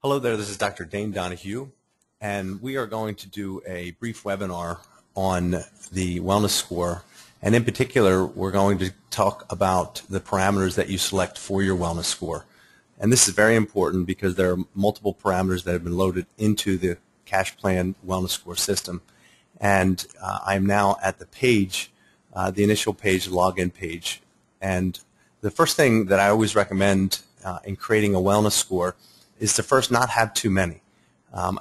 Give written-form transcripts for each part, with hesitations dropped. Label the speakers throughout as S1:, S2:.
S1: Hello there, this is Dr. Dane Donahue, and we are going to do a brief webinar on the wellness score, and in particular we're going to talk about the parameters that you select for your wellness score. And this is very important because there are multiple parameters that have been loaded into the Cash Plan wellness score system, and I'm now at the page, the initial page, login page, and the first thing that I always recommend in creating a wellness score is to first not have too many.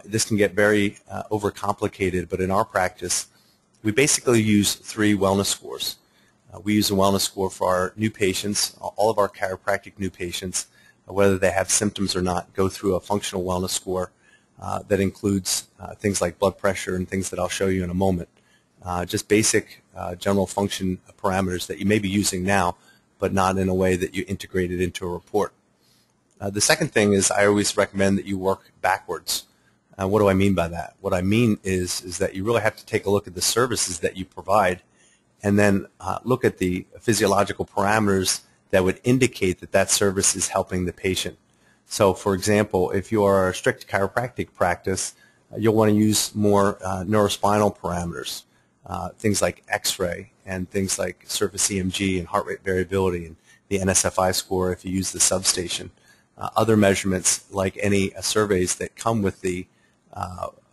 S1: This can get very overcomplicated, but in our practice, we basically use 3 wellness scores. We use a wellness score for our new patients. All of our chiropractic new patients, whether they have symptoms or not, go through a functional wellness score that includes things like blood pressure and things that I'll show you in a moment. Just basic general function parameters that you may be using now, but not in a way that you integrate it into a report. The second thing is I always recommend that you work backwards. What do I mean by that? What I mean is that you really have to take a look at the services that you provide and then look at the physiological parameters that would indicate that that service is helping the patient. So, for example, if you are a strict chiropractic practice, you'll want to use more neurospinal parameters, things like X-ray and things like surface EMG and heart rate variability and the NSFI score if you use the substation. Other measurements like any surveys that come with the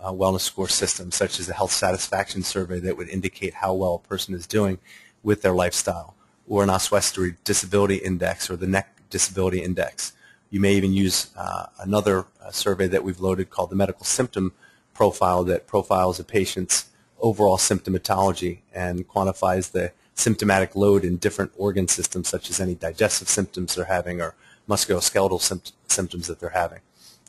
S1: wellness score system, such as a health satisfaction survey that would indicate how well a person is doing with their lifestyle, or an Oswestry disability index or the neck disability index. You may even use another survey that we've loaded called the medical symptom profile that profiles a patient's overall symptomatology and quantifies the symptomatic load in different organ systems, such as any digestive symptoms they're having or musculoskeletal symptoms that they're having.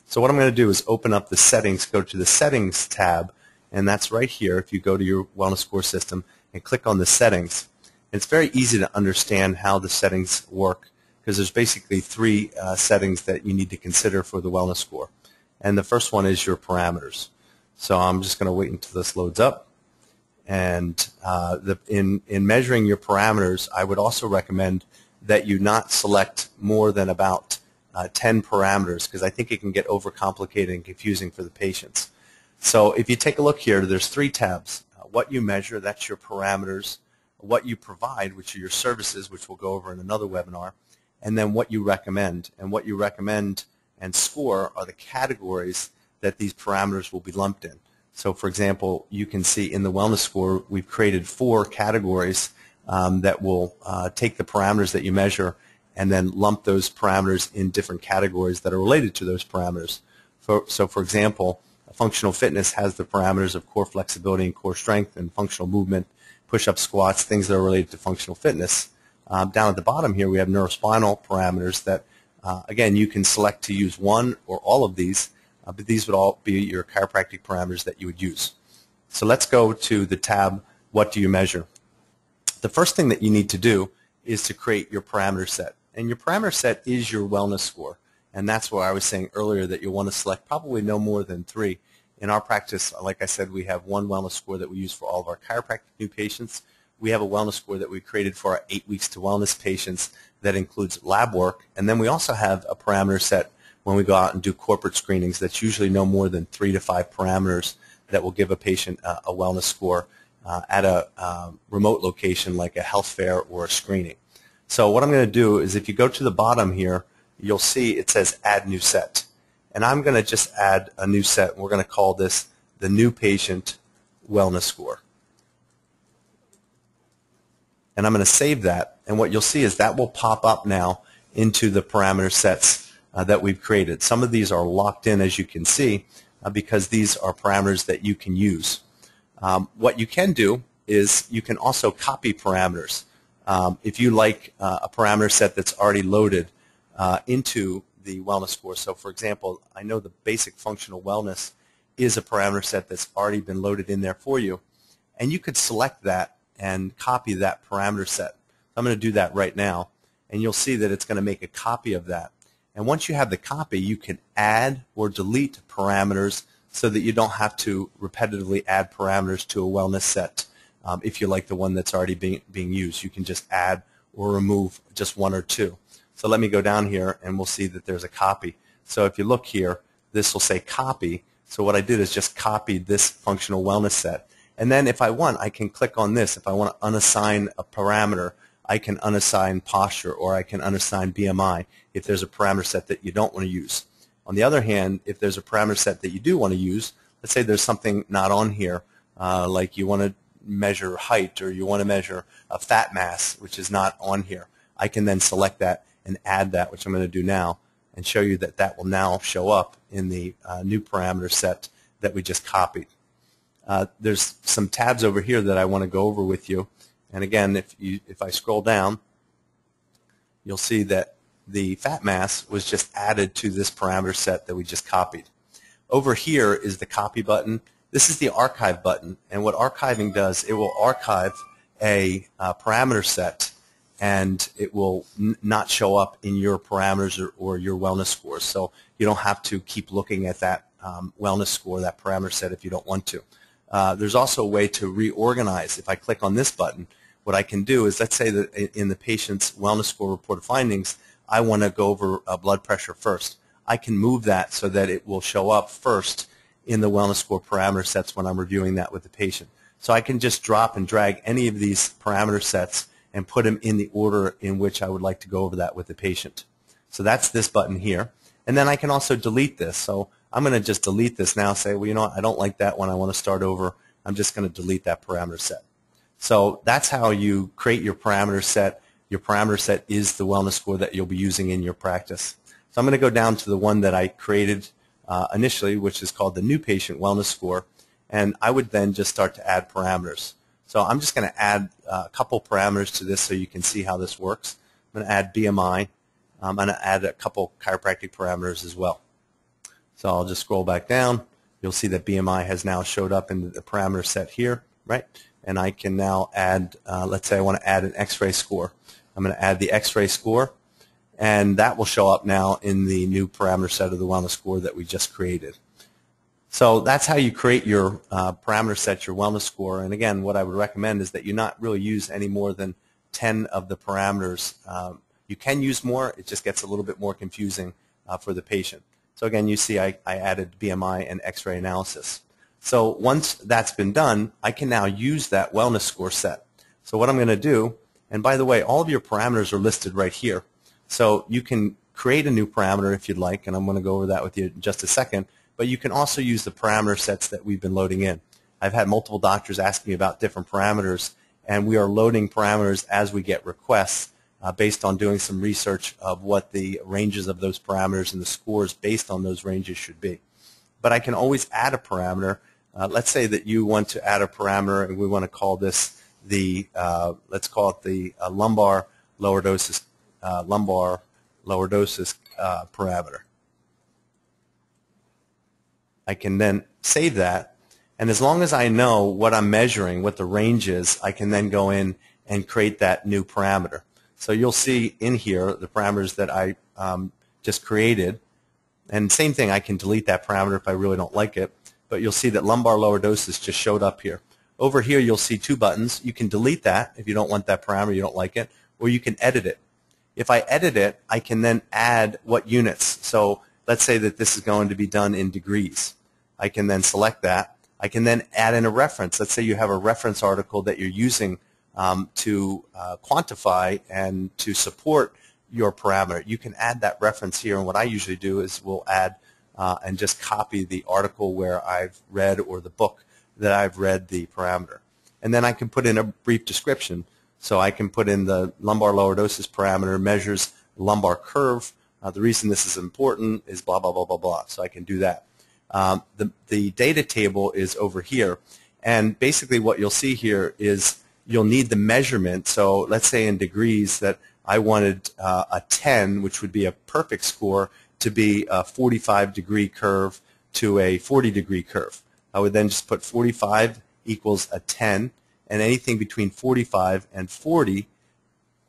S1: So what I'm going to do is open up the settings, go to the settings tab, and that's right here if you go to your wellness score system and click on the settings. And it's very easy to understand how the settings work because there's basically 3 settings that you need to consider for the wellness score. And the first one is your parameters. So I'm just going to wait until this loads up. And in measuring your parameters, I would also recommend that you not select more than about 10 parameters because I think it can get overcomplicated and confusing for the patients. So if you take a look here, there's 3 tabs. What you measure, that's your parameters. What you provide, which are your services, which we'll go over in another webinar. And then what you recommend. And what you recommend and score are the categories that these parameters will be lumped in. So for example, you can see in the wellness score, we've created 4 categories that will take the parameters that you measure and then lump those parameters in different categories that are related to those parameters. So for example, functional fitness has the parameters of core flexibility and core strength and functional movement, push-up squats, things that are related to functional fitness. Down at the bottom here we have neurospinal parameters that, again, you can select to use one or all of these, but these would all be your chiropractic parameters that you would use. So let's go to the tab, What Do You Measure? The first thing that you need to do is to create your parameter set. And your parameter set is your wellness score. And that's why I was saying earlier that you'll want to select probably no more than 3. In our practice, like I said, we have 1 wellness score that we use for all of our chiropractic new patients. We have a wellness score that we created for our 8 weeks to wellness patients that includes lab work. And then we also have a parameter set when we go out and do corporate screenings that's usually no more than 3 to 5 parameters that will give a patient a wellness score at a remote location like a health fair or a screening. So what I'm going to do is if you go to the bottom here, you'll see it says Add New Set. And I'm going to just add a new set. We're going to call this the New Patient Wellness Score. And I'm going to save that. And what you'll see is that will pop up now into the parameter sets that we've created. Some of these are locked in, as you can see, because these are parameters that you can use. What you can do is you can also copy parameters. If you like a parameter set that's already loaded into the wellness score. So for example, I know the basic functional wellness is a parameter set that's already been loaded in there for you. And you could select that and copy that parameter set. I'm going to do that right now. And you'll see that it's going to make a copy of that. And once you have the copy, you can add or delete parameters so that you don't have to repetitively add parameters to a wellness set. If you like the one that's already being used, you can just add or remove just 1 or 2. So let me go down here and we'll see that there's a copy. So if you look here, this will say copy. So what I did is just copied this functional wellness set. And then if I want, I can click on this. If I want to unassign a parameter, I can unassign posture, or I can unassign BMI if there's a parameter set that you don't want to use. On the other hand, if there's a parameter set that you do want to use, let's say there's something not on here, like you want to measure height, or you want to measure a fat mass, which is not on here, I can then select that and add that, which I'm going to do now, and show you that that will now show up in the new parameter set that we just copied. There's some tabs over here that I want to go over with you. And again, if I scroll down, you'll see that the fat mass was just added to this parameter set that we just copied. Over here is the copy button. This is the archive button. And what archiving does, it will archive a parameter set, and it will not show up in your parameters or your wellness scores. So you don't have to keep looking at that wellness score, that parameter set, if you don't want to. There's also a way to reorganize. If I click on this button, what I can do is, let's say that in the patient's wellness score reported findings, I want to go over blood pressure first. I can move that so that it will show up first in the wellness score parameter sets when I'm reviewing that with the patient. So I can just drop and drag any of these parameter sets and put them in the order in which I would like to go over that with the patient. So that's this button here. And then I can also delete this. So I'm going to just delete this now, say, well, you know what, I don't like that one, I want to start over. I'm just going to delete that parameter set. So that's how you create your parameter set. Your parameter set is the wellness score that you'll be using in your practice. So I'm going to go down to the one that I created initially, which is called the new patient wellness score. And I would then just start to add parameters. So I'm just going to add a couple parameters to this so you can see how this works. I'm going to add BMI. I'm going to add a couple chiropractic parameters as well. So I'll just scroll back down. You'll see that BMI has now showed up in the parameter set here, right? And I can now add, let's say I want to add an X-ray score. I'm going to add the X-ray score, and that will show up now in the new parameter set of the wellness score that we just created. So that's how you create your parameter set, your wellness score. And again, what I would recommend is that you not really use any more than 10 of the parameters. You can use more. It just gets a little bit more confusing for the patient. So again, you see I added BMI and X-ray analysis. So once that's been done, I can now use that wellness score set. So what I'm going to do, and by the way, all of your parameters are listed right here. So you can create a new parameter if you'd like, and I'm going to go over that with you in just a second, but you can also use the parameter sets that we've been loading in. I've had multiple doctors ask me about different parameters, and we are loading parameters as we get requests based on doing some research of what the ranges of those parameters and the scores based on those ranges should be. But I can always add a parameter. Let's say that you want to add a parameter, and we want to call this the, let's call it the lumbar lordosis parameter. I can then save that, and as long as I know what I'm measuring, what the range is, I can then go in and create that new parameter. So you'll see in here the parameters that I just created, and same thing, I can delete that parameter if I really don't like it, but you'll see that lumbar lordosis just showed up here. Over here you'll see two buttons. You can delete that if you don't want that parameter, you don't like it, or you can edit it. If I edit it, I can then add what units. So let's say that this is going to be done in degrees. I can then select that. I can then add in a reference. Let's say you have a reference article that you're using to quantify and to support your parameter. You can add that reference here, and what I usually do is we'll add and just copy the article where I've read, or the book that I've read, the parameter. And then I can put in a brief description. So I can put in the lumbar lordosis parameter measures lumbar curve. The reason this is important is blah, blah, blah, blah, blah. So I can do that. The data table is over here. And basically what you'll see here is you'll need the measurement. So let's say in degrees that I wanted a 10, which would be a perfect score, to be a 45-degree curve to a 40-degree curve. I would then just put 45 equals a 10, and anything between 45 and 40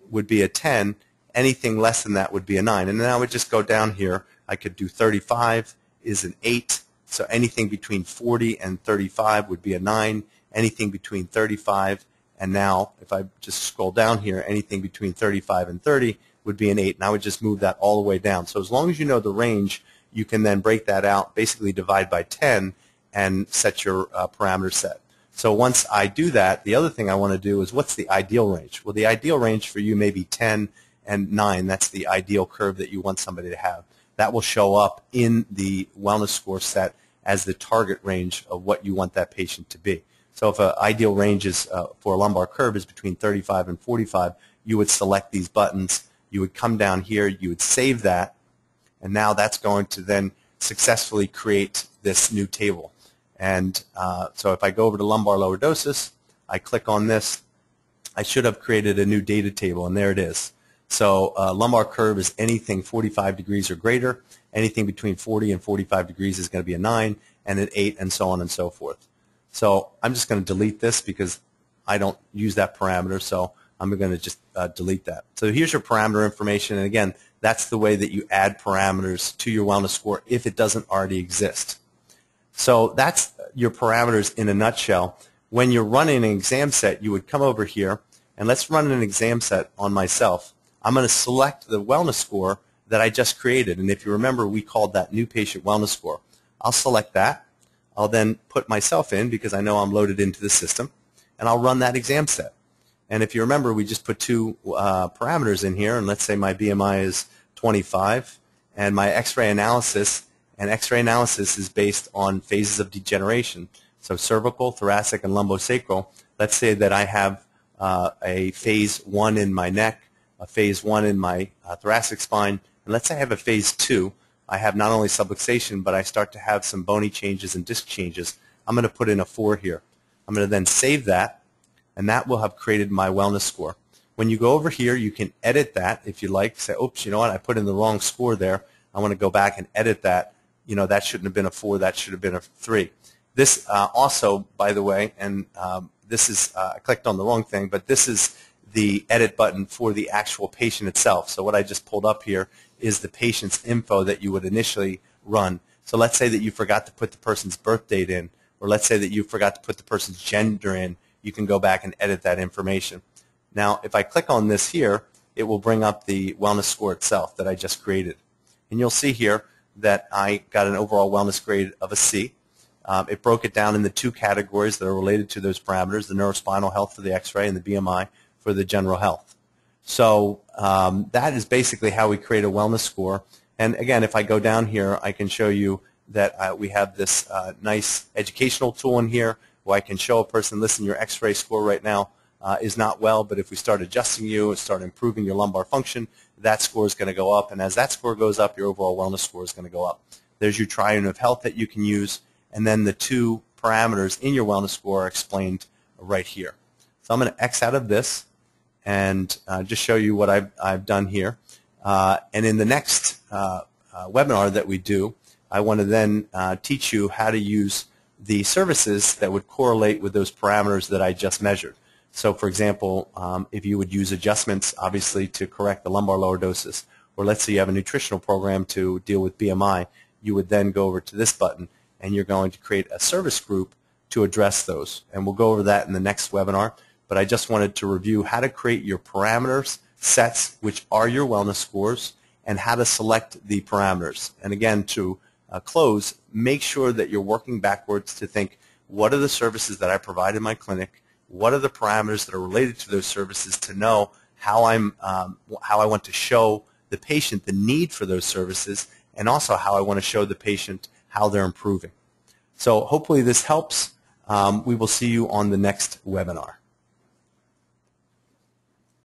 S1: would be a 10. Anything less than that would be a 9. And then I would just go down here. I could do 35 is an 8. So anything between 40 and 35 would be a 9. Anything between 35 and now, if I just scroll down here, anything between 35 and 30 would be an 8. And I would just move that all the way down. So as long as you know the range, you can then break that out, basically divide by 10, and set your parameter set. So once I do that, the other thing I want to do is what's the ideal range? Well, the ideal range for you may be 10 and 9. That's the ideal curve that you want somebody to have. That will show up in the wellness score set as the target range of what you want that patient to be. So if an ideal range is for a lumbar curve is between 35 and 45, you would select these buttons. You would come down here. You would save that. And now that's going to then successfully create this new table. And so if I go over to lumbar lordosis, I click on this, I should have created a new data table, and there it is. So lumbar curve is anything 45 degrees or greater. Anything between 40 and 45 degrees is going to be a 9, and an 8, and so on and so forth. So I'm just going to delete this because I don't use that parameter, so I'm going to just delete that. So here's your parameter information, and again, that's the way that you add parameters to your wellness score if it doesn't already exist. So that's your parameters in a nutshell. When you're running an exam set, you would come over here, and let's run an exam set on myself. I'm going to select the wellness score that I just created, and if you remember, we called that new patient wellness score. I'll select that. I'll then put myself in because I know I'm loaded into the system, and I'll run that exam set. And if you remember, we just put two parameters in here, and let's say my BMI is 25, and my X-ray analysis, and X-ray analysis is based on phases of degeneration. So cervical, thoracic, and lumbosacral. Let's say that I have a phase 1 in my neck, a phase 1 in my thoracic spine, and let's say I have a phase 2. I have not only subluxation, but I start to have some bony changes and disc changes. I'm going to put in a 4 here. I'm going to then save that, and that will have created my wellness score. When you go over here, you can edit that if you like. Say, oops, you know what, I put in the wrong score there. I want to go back and edit that. You know, that shouldn't have been a 4, that should have been a 3. This also, by the way, and this is, I clicked on the wrong thing, but this is the edit button for the actual patient itself. So what I just pulled up here is the patient's info that you would initially run. So let's say that you forgot to put the person's birth date in, or let's say that you forgot to put the person's gender in. You can go back and edit that information. Now, if I click on this here, it will bring up the wellness score itself that I just created. And you'll see here that I got an overall wellness grade of a C. It broke it down into 2 categories that are related to those parameters, the neurospinal health for the X-ray and the BMI for the general health. So that is basically how we create a wellness score. And again, if I go down here, I can show you that we have this nice educational tool in here where I can show a person, listen, your X-ray score right now is not well, but if we start adjusting you and start improving your lumbar function, that score is going to go up. And as that score goes up, your overall wellness score is going to go up. There's your triune of health that you can use. And then the 2 parameters in your wellness score are explained right here. So I'm going to X out of this and just show you what I've done here. And in the next webinar that we do, I want to then teach you how to use the services that would correlate with those parameters that I just measured. So for example, if you would use adjustments, obviously, to correct the lumbar lordosis, or let's say you have a nutritional program to deal with BMI, you would then go over to this button, and you're going to create a service group to address those. And we'll go over that in the next webinar, but I just wanted to review how to create your parameters sets, which are your wellness scores, and how to select the parameters. And again, to close, make sure that you're working backwards to think, what are the services that I provide in my clinic? What are the parameters that are related to those services to know how I want to show the patient the need for those services, and also how I want to show the patient how they're improving. So hopefully this helps. We will see you on the next webinar.